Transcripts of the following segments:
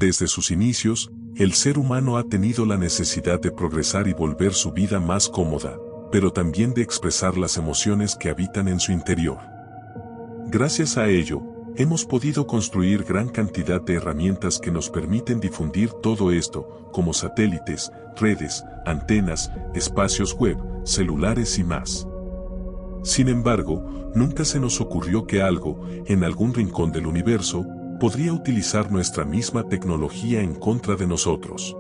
Desde sus inicios, el ser humano ha tenido la necesidad de progresar y volver su vida más cómoda, pero también de expresar las emociones que habitan en su interior. Gracias a ello, hemos podido construir gran cantidad de herramientas que nos permiten difundir todo esto, como satélites, redes, antenas, espacios web, celulares y más. Sin embargo, nunca se nos ocurrió que algo, en algún rincón del universo, podría utilizar nuestra misma tecnología en contra de nosotros.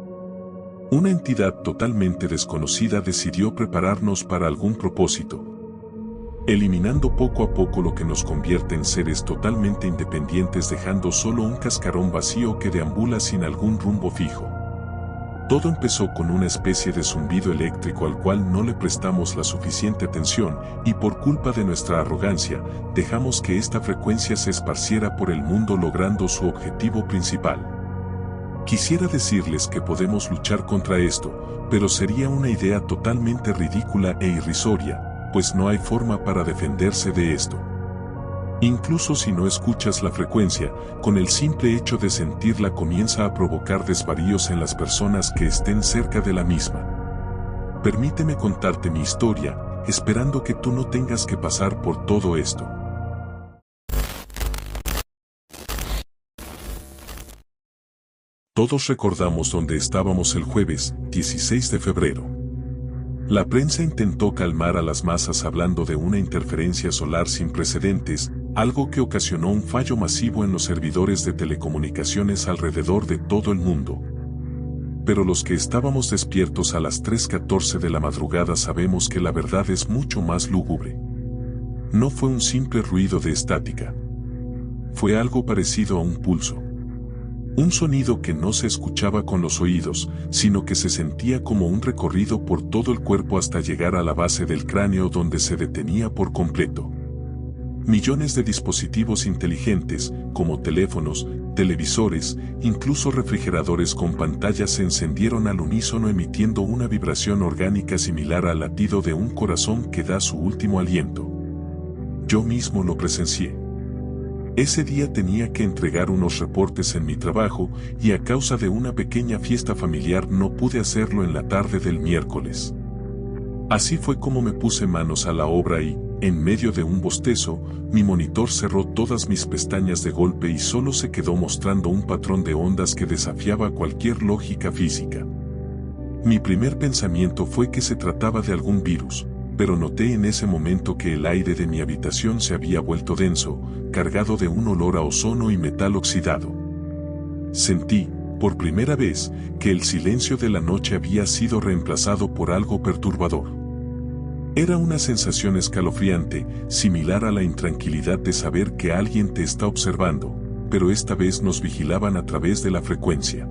Una entidad totalmente desconocida decidió prepararnos para algún propósito, eliminando poco a poco lo que nos convierte en seres totalmente independientes, dejando solo un cascarón vacío que deambula sin algún rumbo fijo. Todo empezó con una especie de zumbido eléctrico al cual no le prestamos la suficiente atención y por culpa de nuestra arrogancia, dejamos que esta frecuencia se esparciera por el mundo logrando su objetivo principal. Quisiera decirles que podemos luchar contra esto, pero sería una idea totalmente ridícula e irrisoria, pues no hay forma para defenderse de esto. Incluso si no escuchas la frecuencia, con el simple hecho de sentirla comienza a provocar desvaríos en las personas que estén cerca de la misma. Permíteme contarte mi historia, esperando que tú no tengas que pasar por todo esto. Todos recordamos dónde estábamos el jueves, 16 de febrero. La prensa intentó calmar a las masas hablando de una interferencia solar sin precedentes, algo que ocasionó un fallo masivo en los servidores de telecomunicaciones alrededor de todo el mundo. Pero los que estábamos despiertos a las 3:14 de la madrugada sabemos que la verdad es mucho más lúgubre. No fue un simple ruido de estática. Fue algo parecido a un pulso. Un sonido que no se escuchaba con los oídos, sino que se sentía como un recorrido por todo el cuerpo hasta llegar a la base del cráneo donde se detenía por completo. Millones de dispositivos inteligentes, como teléfonos, televisores, incluso refrigeradores con pantallas se encendieron al unísono emitiendo una vibración orgánica similar al latido de un corazón que da su último aliento. Yo mismo lo presencié. Ese día tenía que entregar unos reportes en mi trabajo y a causa de una pequeña fiesta familiar no pude hacerlo en la tarde del miércoles. Así fue como me puse manos a la obra y, en medio de un bostezo, mi monitor cerró todas mis pestañas de golpe y solo se quedó mostrando un patrón de ondas que desafiaba cualquier lógica física. Mi primer pensamiento fue que se trataba de algún virus, pero noté en ese momento que el aire de mi habitación se había vuelto denso, cargado de un olor a ozono y metal oxidado. Sentí, por primera vez, que el silencio de la noche había sido reemplazado por algo perturbador. Era una sensación escalofriante, similar a la intranquilidad de saber que alguien te está observando, pero esta vez nos vigilaban a través de la frecuencia.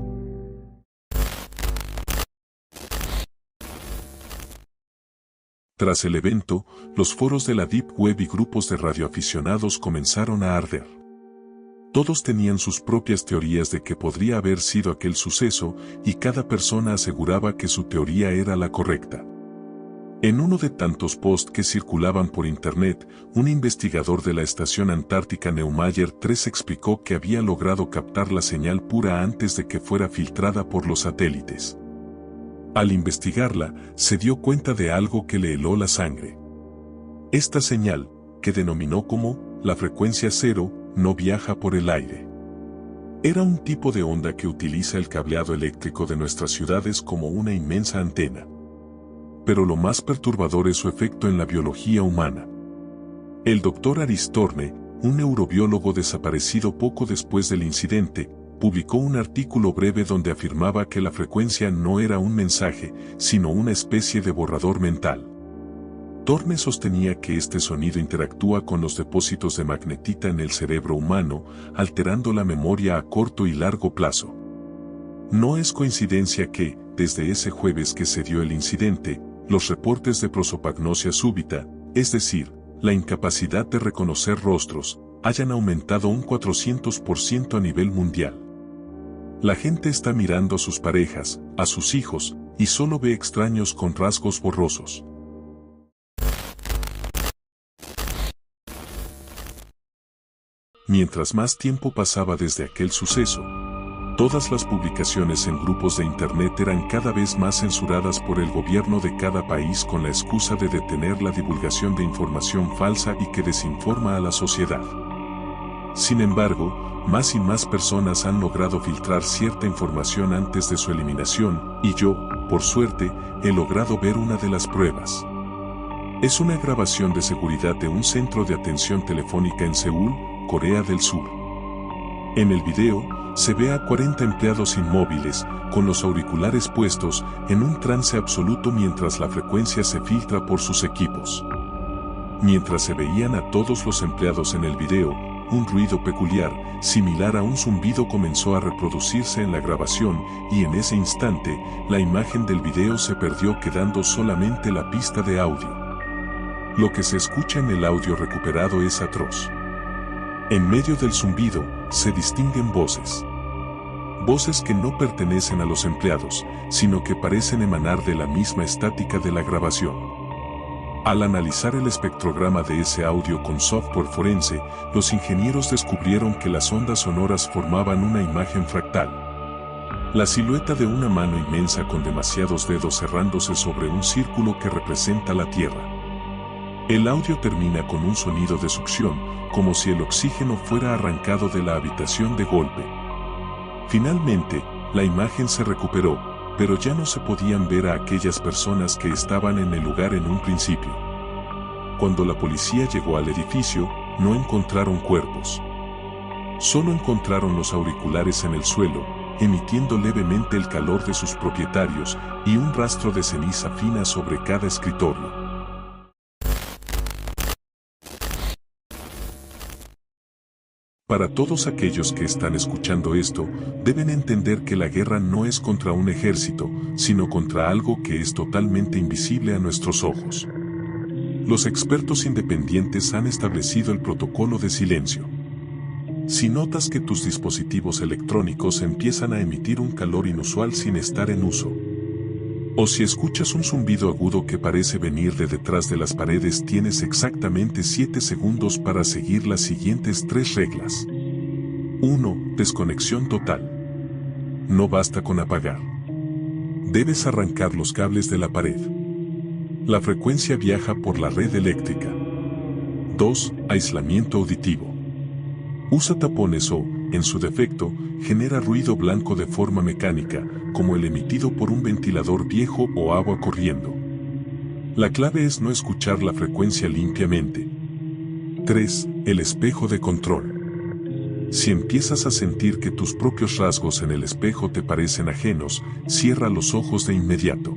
Tras el evento, los foros de la Deep Web y grupos de radioaficionados comenzaron a arder. Todos tenían sus propias teorías de qué podría haber sido aquel suceso, y cada persona aseguraba que su teoría era la correcta. En uno de tantos posts que circulaban por internet, un investigador de la estación antártica Neumayer 3 explicó que había logrado captar la señal pura antes de que fuera filtrada por los satélites. Al investigarla, se dio cuenta de algo que le heló la sangre. Esta señal, que denominó como la frecuencia cero, no viaja por el aire. Era un tipo de onda que utiliza el cableado eléctrico de nuestras ciudades como una inmensa antena. Pero lo más perturbador es su efecto en la biología humana. El Dr. Aristorne, un neurobiólogo desaparecido poco después del incidente, publicó un artículo breve donde afirmaba que la frecuencia no era un mensaje, sino una especie de borrador mental. Thorne sostenía que este sonido interactúa con los depósitos de magnetita en el cerebro humano, alterando la memoria a corto y largo plazo. No es coincidencia que, desde ese jueves que se dio el incidente, los reportes de prosopagnosia súbita, es decir, la incapacidad de reconocer rostros, hayan aumentado un 400% a nivel mundial. La gente está mirando a sus parejas, a sus hijos, y solo ve extraños con rasgos borrosos. Mientras más tiempo pasaba desde aquel suceso, Todas las publicaciones en grupos de internet eran cada vez más censuradas por el gobierno de cada país con la excusa de detener la divulgación de información falsa y que desinforma a la sociedad. Sin embargo, más y más personas han logrado filtrar cierta información antes de su eliminación, y yo, por suerte, he logrado ver una de las pruebas. Es una grabación de seguridad de un centro de atención telefónica en Seúl, Corea del Sur. En el video, se ve a 40 empleados inmóviles, con los auriculares puestos, en un trance absoluto mientras la frecuencia se filtra por sus equipos. Mientras se veían a todos los empleados en el video, un ruido peculiar, similar a un zumbido comenzó a reproducirse en la grabación, y en ese instante, la imagen del video se perdió quedando solamente la pista de audio. Lo que se escucha en el audio recuperado es atroz. En medio del zumbido, se distinguen voces. Voces que no pertenecen a los empleados, sino que parecen emanar de la misma estática de la grabación. Al analizar el espectrograma de ese audio con software forense, los ingenieros descubrieron que las ondas sonoras formaban una imagen fractal. La silueta de una mano inmensa con demasiados dedos cerrándose sobre un círculo que representa la Tierra. El audio termina con un sonido de succión, como si el oxígeno fuera arrancado de la habitación de golpe. Finalmente, la imagen se recuperó, pero ya no se podían ver a aquellas personas que estaban en el lugar en un principio. Cuando la policía llegó al edificio, no encontraron cuerpos. Solo encontraron los auriculares en el suelo, emitiendo levemente el calor de sus propietarios, y un rastro de ceniza fina sobre cada escritorio. Para todos aquellos que están escuchando esto, deben entender que la guerra no es contra un ejército, sino contra algo que es totalmente invisible a nuestros ojos. Los expertos independientes han establecido el protocolo de silencio. Si notas que tus dispositivos electrónicos empiezan a emitir un calor inusual sin estar en uso, o si escuchas un zumbido agudo que parece venir de detrás de las paredes, tienes exactamente 7 segundos para seguir las siguientes 3 reglas. 1. Desconexión total. No basta con apagar. Debes arrancar los cables de la pared. La frecuencia viaja por la red eléctrica. 2. Aislamiento auditivo. Usa tapones o, en su defecto, genera ruido blanco de forma mecánica, como el emitido por un ventilador viejo o agua corriendo. La clave es no escuchar la frecuencia limpiamente. 3. El espejo de control. Si empiezas a sentir que tus propios rasgos en el espejo te parecen ajenos, cierra los ojos de inmediato.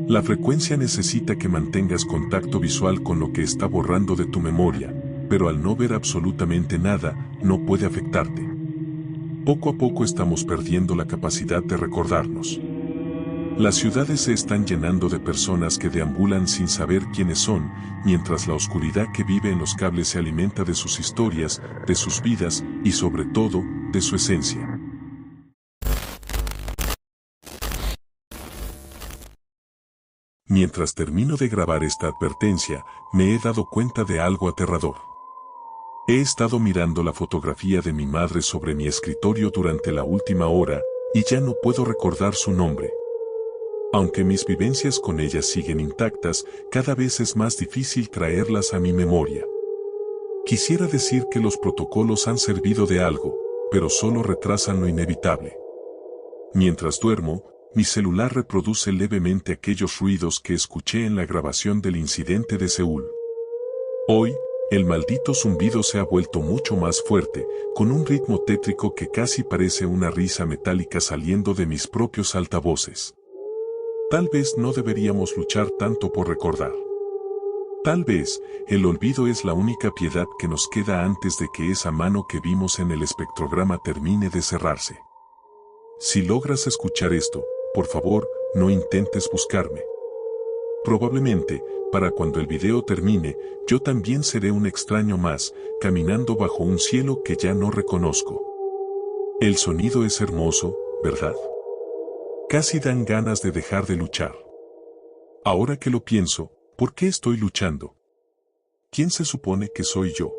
La frecuencia necesita que mantengas contacto visual con lo que está borrando de tu memoria, pero al no ver absolutamente nada, no puede afectarte. Poco a poco estamos perdiendo la capacidad de recordarnos. Las ciudades se están llenando de personas que deambulan sin saber quiénes son, mientras la oscuridad que vive en los cables se alimenta de sus historias, de sus vidas y sobre todo, de su esencia. Mientras termino de grabar esta advertencia, me he dado cuenta de algo aterrador. He estado mirando la fotografía de mi madre sobre mi escritorio durante la última hora, y ya no puedo recordar su nombre. Aunque mis vivencias con ella siguen intactas, cada vez es más difícil traerlas a mi memoria. Quisiera decir que los protocolos han servido de algo, pero solo retrasan lo inevitable. Mientras duermo, mi celular reproduce levemente aquellos ruidos que escuché en la grabación del incidente de Seúl. Hoy, el maldito zumbido se ha vuelto mucho más fuerte, con un ritmo tétrico que casi parece una risa metálica saliendo de mis propios altavoces. Tal vez no deberíamos luchar tanto por recordar. Tal vez, el olvido es la única piedad que nos queda antes de que esa mano que vimos en el espectrograma termine de cerrarse. Si logras escuchar esto, por favor, no intentes buscarme. Probablemente, para cuando el video termine, yo también seré un extraño más, caminando bajo un cielo que ya no reconozco. El sonido es hermoso, ¿verdad? Casi dan ganas de dejar de luchar. Ahora que lo pienso, ¿por qué estoy luchando? ¿Quién se supone que soy yo?